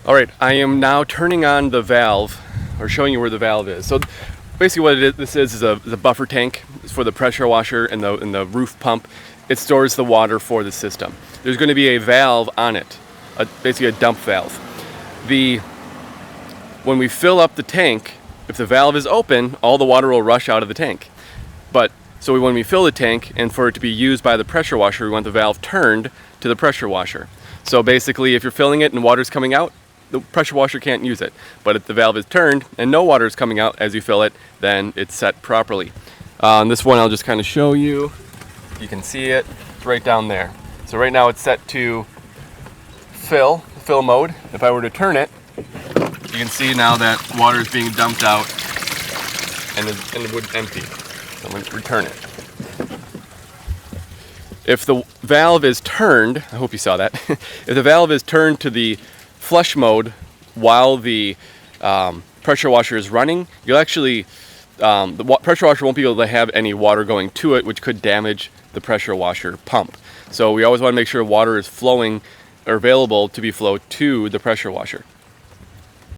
All right, I am now turning on the valve, or showing you where the valve is. So basically what this is a buffer tank. It's for the pressure washer and the roof pump. It stores the water for the system. There's going to be a valve on it, basically a dump valve. When we fill up the tank, if the valve is open, all the water will rush out of the tank. So when we fill the tank, and for it to be used by the pressure washer, we want the valve turned to the pressure washer. So basically, if you're filling it and water's coming out, the pressure washer can't use it. But if the valve is turned and no water is coming out as you fill it, then it's set properly. On this one, I'll just kind of show you. You can see it. It's right down there. So right now it's set to fill mode. If I were to turn it, you can see now that water is being dumped out and it would empty. So I'm going to return it. If the valve is turned, I hope you saw that. If the valve is turned to the flush mode while the pressure washer is running, you'll actually, the pressure washer won't be able to have any water going to it, which could damage the pressure washer pump. So we always want to make sure water is flowing or available to be flowed to the pressure washer.